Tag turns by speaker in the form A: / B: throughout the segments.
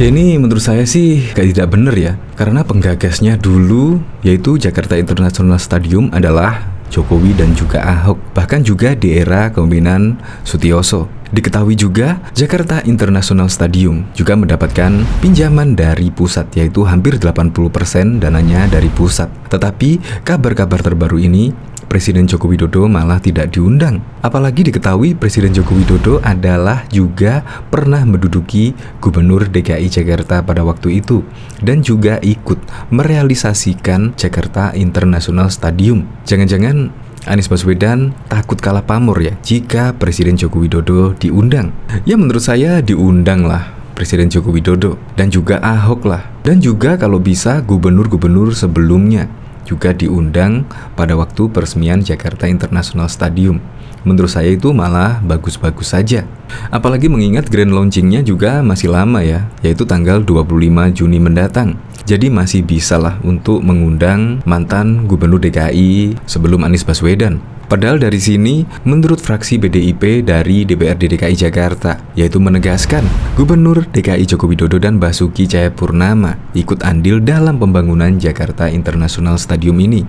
A: Ya ini menurut saya sih kayak tidak benar ya. Karena penggagasnya dulu yaitu Jakarta International Stadium adalah Jokowi dan juga Ahok. Bahkan juga di era kepemimpinan Sutioso. Diketahui juga Jakarta International Stadium juga mendapatkan pinjaman dari pusat, yaitu hampir 80% dananya dari pusat. Tetapi kabar-kabar terbaru ini Presiden Joko Widodo malah tidak diundang. Apalagi diketahui Presiden Joko Widodo adalah juga pernah menduduki Gubernur DKI Jakarta pada waktu itu dan juga ikut merealisasikan Jakarta International Stadium. Jangan-jangan Anies Baswedan takut kalah pamor ya jika Presiden Joko Widodo diundang. Ya menurut saya diundang lah Presiden Joko Widodo dan juga Ahok lah. Dan juga kalau bisa gubernur-gubernur sebelumnya juga diundang pada waktu peresmian Jakarta International Stadium. Menurut saya itu malah bagus-bagus saja. Apalagi mengingat grand launchingnya juga masih lama ya, yaitu tanggal 25 Juni mendatang. Jadi masih bisa lah untuk mengundang mantan Gubernur DKI sebelum Anies Baswedan. Padahal dari sini, menurut fraksi PDIP dari DPRD DKI Jakarta, yaitu menegaskan Gubernur DKI Joko Widodo dan Basuki Cahayapurnama ikut andil dalam pembangunan Jakarta International Stadium ini.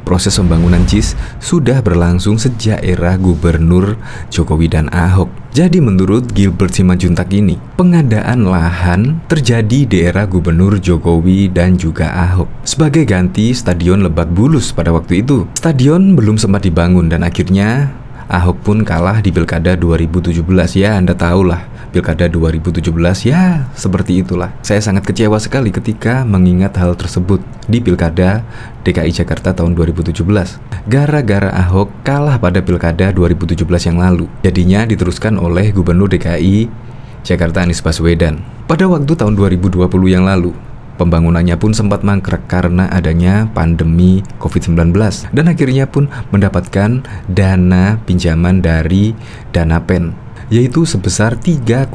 A: Proses pembangunan JIS sudah berlangsung sejak era Gubernur Jokowi dan Ahok. Jadi menurut Gilbert Simanjuntak ini, pengadaan lahan terjadi di era Gubernur Jokowi dan juga Ahok. Sebagai ganti Stadion Lebak Bulus pada waktu itu, stadion belum sempat dibangun dan akhirnya Ahok pun kalah di Pilkada 2017. Ya Anda tahulah, Pilkada 2017 ya seperti itulah. Saya sangat kecewa sekali ketika mengingat hal tersebut di Pilkada DKI Jakarta tahun 2017. Gara-gara Ahok kalah pada Pilkada 2017 yang lalu. Jadinya diteruskan oleh Gubernur DKI Jakarta Anies Baswedan. Pada waktu tahun 2020 yang lalu, pembangunannya pun sempat mangkrak karena adanya pandemi COVID-19 dan akhirnya pun mendapatkan dana pinjaman dari Dana Pen, yaitu sebesar 3,6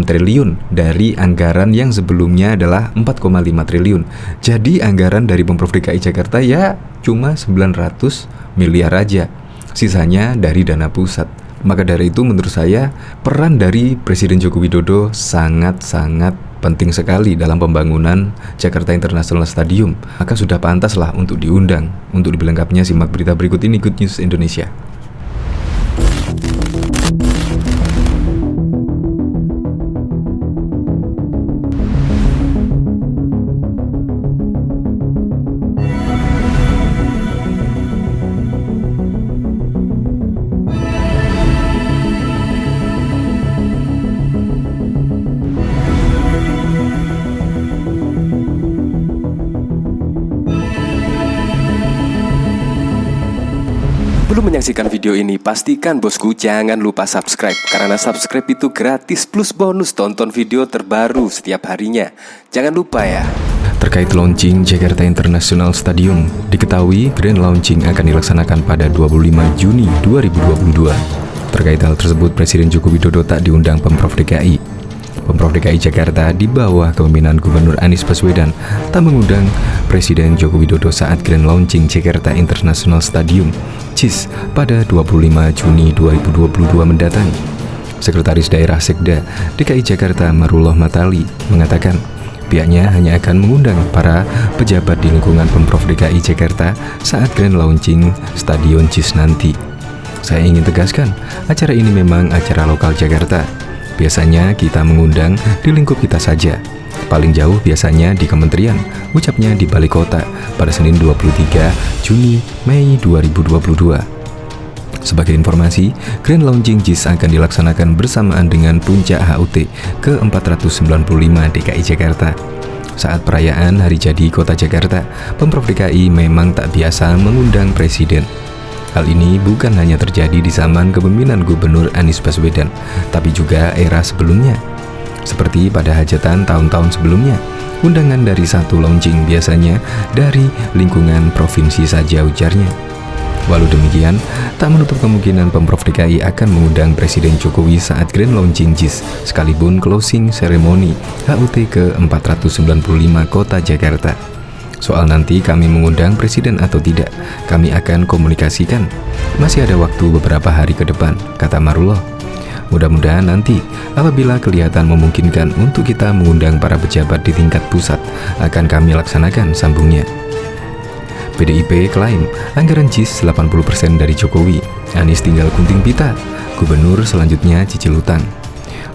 A: triliun dari anggaran yang sebelumnya adalah 4,5 triliun. Jadi anggaran dari Pemprov DKI Jakarta ya cuma 900 miliar aja, sisanya dari dana pusat. Maka dari itu menurut saya peran dari Presiden Joko Widodo sangat-sangat penting sekali dalam pembangunan Jakarta International Stadium. Maka sudah pantas lah untuk diundang. Untuk lebih lengkapnya simak berita berikut ini, Good News Indonesia.
B: Sebelum menyaksikan video ini, pastikan bosku jangan lupa subscribe. Karena subscribe itu gratis plus bonus tonton video terbaru setiap harinya. Jangan lupa ya.
A: Terkait launching Jakarta International Stadium, diketahui grand launching akan dilaksanakan pada 25 Juni 2022. Terkait hal tersebut, Presiden Joko Widodo tak diundang Pemprov DKI. Pemprov DKI Jakarta di bawah kepemimpinan Gubernur Anies Baswedan tak mengundang Presiden Joko Widodo saat grand launching Jakarta International Stadium JIS pada 25 Juni 2022 mendatang. Sekretaris Daerah Sekda DKI Jakarta Marullah Matali mengatakan pihaknya hanya akan mengundang para pejabat di lingkungan Pemprov DKI Jakarta saat grand launching Stadion JIS nanti. Saya ingin tegaskan, acara ini memang acara lokal Jakarta. Biasanya kita mengundang di lingkup kita saja. Paling jauh biasanya di kementerian, ucapnya di Balai Kota pada Senin 23 Juni Mei 2022. Sebagai informasi, grand launching JIS akan dilaksanakan bersamaan dengan puncak HUT ke-495 DKI Jakarta. Saat perayaan Hari Jadi Kota Jakarta, Pemprov DKI memang tak biasa mengundang presiden. Hal ini bukan hanya terjadi di zaman kepemimpinan Gubernur Anies Baswedan, tapi juga era sebelumnya. Seperti pada hajatan tahun-tahun sebelumnya, undangan dari satu launching biasanya dari lingkungan provinsi saja, ujarnya. Walau demikian, tak menutup kemungkinan Pemprov DKI akan mengundang Presiden Jokowi saat grand launching JIS, sekalipun closing ceremony HUT ke-495 Kota Jakarta. Soal nanti kami mengundang presiden atau tidak, kami akan komunikasikan. Masih ada waktu beberapa hari ke depan, kata Marullah. Mudah-mudahan nanti apabila kelihatan memungkinkan untuk kita mengundang para pejabat di tingkat pusat, akan kami laksanakan, sambungnya. PDIP klaim anggaran JIS 80% dari Jokowi, Anies tinggal gunting pita, gubernur selanjutnya cicil hutang.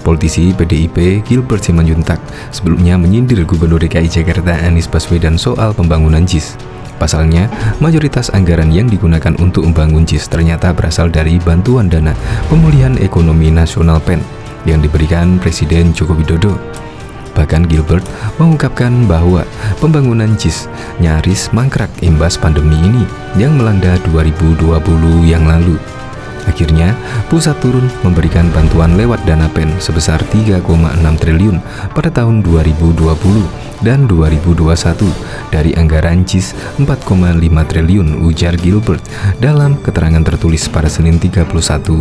A: Politisi PDIP Gilbert Simanjuntak sebelumnya menyindir Gubernur DKI Jakarta Anies Baswedan soal pembangunan JIS. Pasalnya, mayoritas anggaran yang digunakan untuk membangun JIS ternyata berasal dari bantuan dana pemulihan ekonomi nasional PEN yang diberikan Presiden Joko Widodo. Bahkan Gilbert mengungkapkan bahwa pembangunan JIS nyaris mangkrak imbas pandemi ini yang melanda 2020 yang lalu. Akhirnya, pusat turun memberikan bantuan lewat dana PEN sebesar 3,6 triliun pada tahun 2020 dan 2021 dari anggaran JIS 4,5 triliun, ujar Gilbert dalam keterangan tertulis pada Senin 31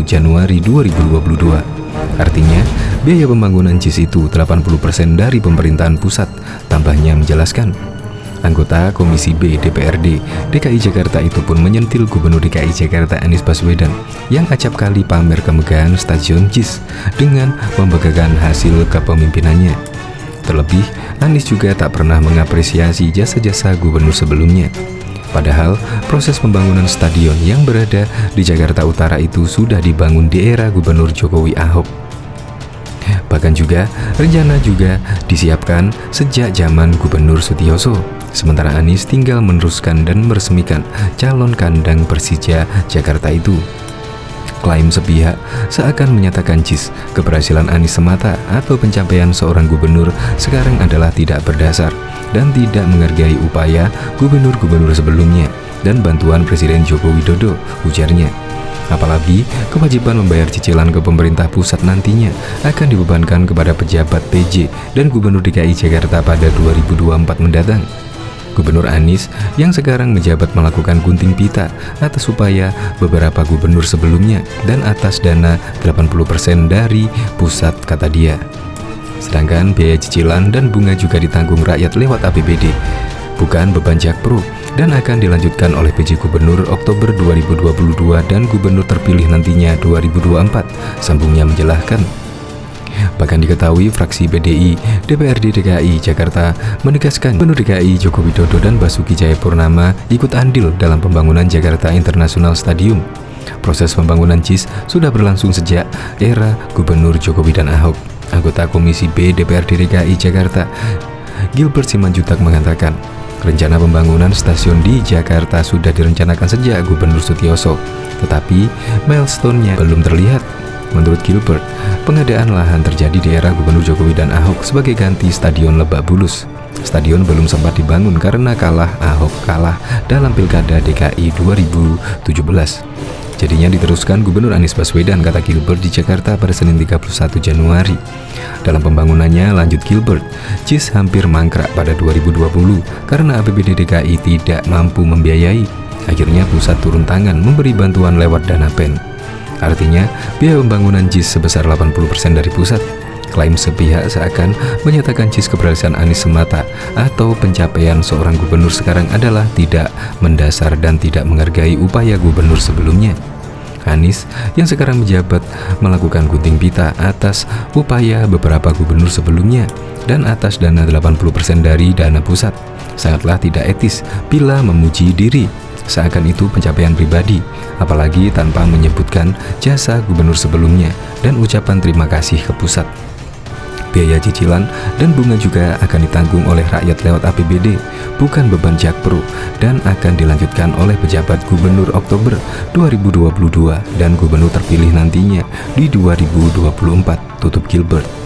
A: Januari 2022. Artinya, biaya pembangunan JIS itu 80% dari pemerintahan pusat, tambahnya menjelaskan. Anggota Komisi B DPRD DKI Jakarta itu pun menyentil Gubernur DKI Jakarta Anies Baswedan yang acap kali pamer kemegahan stasiun JIS dengan membanggakan hasil kepemimpinannya. Terlebih, Anies juga tak pernah mengapresiasi jasa-jasa gubernur sebelumnya. Padahal, proses pembangunan stadion yang berada di Jakarta Utara itu sudah dibangun di era Gubernur Jokowi Ahok. Bahkan juga, rencana juga disiapkan sejak zaman Gubernur Sutioso. Sementara Anies tinggal meneruskan dan meresmikan calon kandang Persija Jakarta itu. Klaim sepihak seakan menyatakan JIS keberhasilan Anies semata atau pencapaian seorang gubernur sekarang adalah tidak berdasar dan tidak menghargai upaya gubernur-gubernur sebelumnya dan bantuan Presiden Joko Widodo, ujarnya. Apalagi kewajiban membayar cicilan ke pemerintah pusat nantinya akan dibebankan kepada pejabat PJ dan Gubernur DKI Jakarta pada 2024 mendatang. Gubernur Anies yang sekarang menjabat melakukan gunting pita atas upaya beberapa gubernur sebelumnya dan atas dana 80% dari pusat, kata dia. Sedangkan biaya cicilan dan bunga juga ditanggung rakyat lewat APBD, bukan beban Jakpro, dan akan dilanjutkan oleh PJ Gubernur Oktober 2022 dan Gubernur terpilih nantinya 2024, sambungnya menjelaskan. Bahkan diketahui fraksi PDI DPRD DKI Jakarta menegaskan Gubernur DKI Joko Widodo dan Basuki Cahayapurnama ikut andil dalam pembangunan Jakarta International Stadium. Proses pembangunan JIS sudah berlangsung sejak era Gubernur Jokowi dan Ahok. Anggota Komisi B DPRD DKI Jakarta Gilbert Simanjuntak mengatakan, rencana pembangunan stasiun di Jakarta sudah direncanakan sejak Gubernur Sutioso, tetapi milestone-nya belum terlihat. Menurut Gilbert, pengadaan lahan terjadi di era Gubernur Jokowi dan Ahok sebagai ganti Stadion Lebak Bulus. Stadion belum sempat dibangun karena Ahok kalah dalam Pilkada DKI 2017. Jadinya diteruskan Gubernur Anies Baswedan, kata Gilbert di Jakarta pada Senin 31 Januari. Dalam pembangunannya, lanjut Gilbert, JIS hampir mangkrak pada 2020 karena APBD DKI tidak mampu membiayai. Akhirnya pusat turun tangan memberi bantuan lewat dana PEN. Artinya, biaya pembangunan JIS sebesar 80% dari pusat. Klaim sepihak seakan menyatakan JIS keberhasilan Anies semata atau pencapaian seorang gubernur sekarang adalah tidak mendasar dan tidak menghargai upaya gubernur sebelumnya. Anies yang sekarang menjabat melakukan gunting pita atas upaya beberapa gubernur sebelumnya dan atas dana 80% dari dana pusat. Sangatlah tidak etis bila memuji diri seakan itu pencapaian pribadi, apalagi tanpa menyebutkan jasa gubernur sebelumnya dan ucapan terima kasih ke pusat. Biaya cicilan dan bunga juga akan ditanggung oleh rakyat lewat APBD, bukan beban Jakpro, dan akan dilanjutkan oleh pejabat gubernur Oktober 2022 dan gubernur terpilih nantinya di 2024, tutup Gilbert.